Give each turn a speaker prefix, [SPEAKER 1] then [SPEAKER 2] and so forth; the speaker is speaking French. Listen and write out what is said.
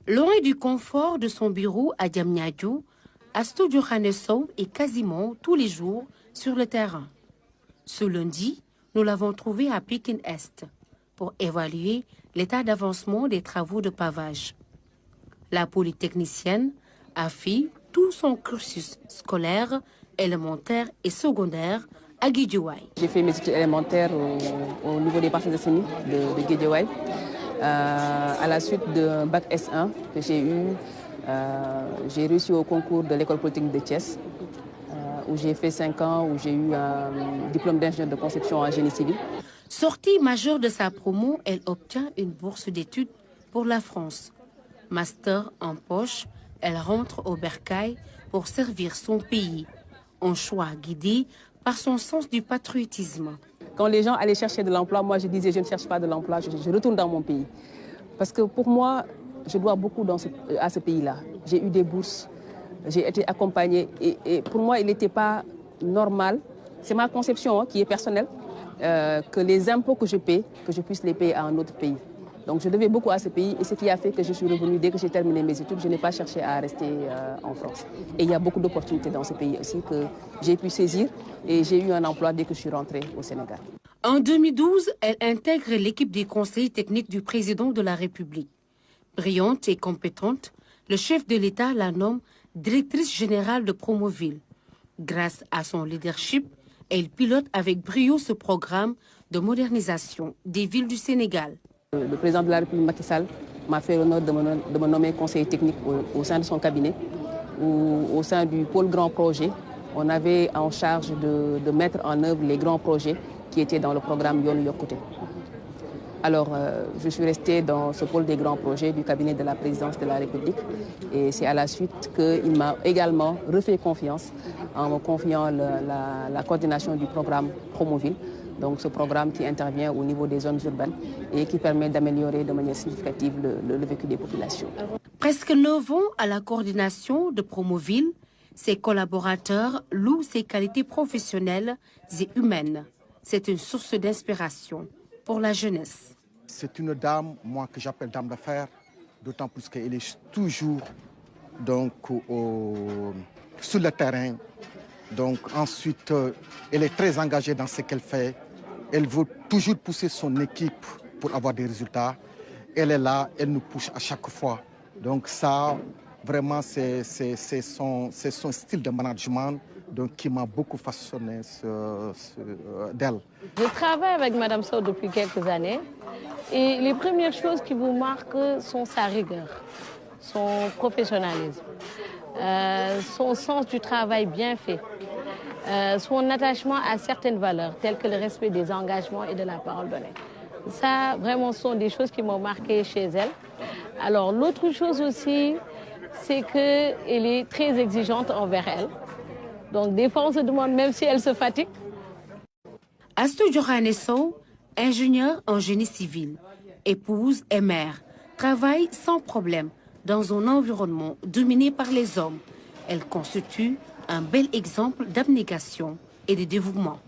[SPEAKER 1] Loin du confort de son bureau à Diamniadio, Astou Diokhané Sow est quasiment tous les jours sur le terrain. Ce lundi, nous l'avons trouvé à Pikine-Est pour évaluer l'état d'avancement des travaux de pavage. La polytechnicienne a fait tout son cursus scolaire, élémentaire et secondaire à Guédiawaye.
[SPEAKER 2] J'ai fait mes études élémentaires au niveau des parties de CENI de Guédiawaye. À la suite d'un bac S1 que j'ai eu, j'ai réussi au concours de l'école polytechnique de Thiès, où j'ai fait 5 ans, où j'ai eu un diplôme d'ingénieur de conception en génie civil.
[SPEAKER 1] Sortie majeure de sa promo, elle obtient une bourse d'études pour la France. Master en poche, elle rentre au bercail pour servir son pays. Un choix guidé par son sens du patriotisme.
[SPEAKER 2] Quand les gens allaient chercher de l'emploi, moi je disais je ne cherche pas de l'emploi, je retourne dans mon pays. Parce que pour moi, je dois beaucoup à ce pays-là. J'ai eu des bourses, j'ai été accompagnée et pour moi il n'était pas normal, c'est ma conception qui est personnelle, que les impôts que je paie, que je puisse les payer à un autre pays. Donc je devais beaucoup à ce pays et ce qui a fait que je suis revenue dès que j'ai terminé mes études. Je n'ai pas cherché à rester en France. Et il y a beaucoup d'opportunités dans ce pays aussi que j'ai pu saisir et j'ai eu un emploi dès que je suis rentrée au Sénégal.
[SPEAKER 1] En 2012, elle intègre l'équipe des conseillers techniques du président de la République. Brillante et compétente, le chef de l'État la nomme directrice générale de Promoville. Grâce à son leadership, elle pilote avec brio ce programme de modernisation des villes du Sénégal.
[SPEAKER 2] Le président de la République, Macky Sall, m'a fait l'honneur de me nommer conseiller technique au sein de son cabinet, ou au sein du pôle grand projet. On avait en charge de mettre en œuvre les grands projets qui étaient dans le programme Yoonu Yokkute. Alors, je suis restée dans ce pôle des grands projets du cabinet de la présidence de la République. Et c'est à la suite qu'il m'a également refait confiance en me confiant la coordination du programme Promoville. Donc ce programme qui intervient au niveau des zones urbaines et qui permet d'améliorer de manière significative le vécu des populations.
[SPEAKER 1] Presque 9 ans à la coordination de Promoville, ses collaborateurs louent ses qualités professionnelles et humaines. C'est une source d'inspiration pour la jeunesse.
[SPEAKER 3] C'est une dame, moi, que j'appelle dame d'affaires, d'autant plus qu'elle est toujours donc, sur le terrain. Donc ensuite, elle est très engagée dans ce qu'elle fait. Elle veut toujours pousser son équipe pour avoir des résultats. Elle est là, elle nous pousse à chaque fois. Donc ça, vraiment, c'est son style de management donc, qui m'a beaucoup façonné d'elle.
[SPEAKER 4] Je travaille avec Mme Sow depuis quelques années et les premières choses qui vous marquent sont sa rigueur, son professionnalisme, son sens du travail bien fait, son attachement à certaines valeurs telles que le respect des engagements et de la parole donnée. Ça, vraiment, sont des choses qui m'ont marqué chez elle. Alors, l'autre chose aussi, c'est qu'elle est très exigeante envers elle. Donc, des fois, on se demande même si elle se fatigue.
[SPEAKER 1] Astou Diokhané Sow, ingénieure en génie civil, épouse et mère, travaille sans problème dans un environnement dominé par les hommes. Elle constitue un bel exemple d'abnégation et de dévouement.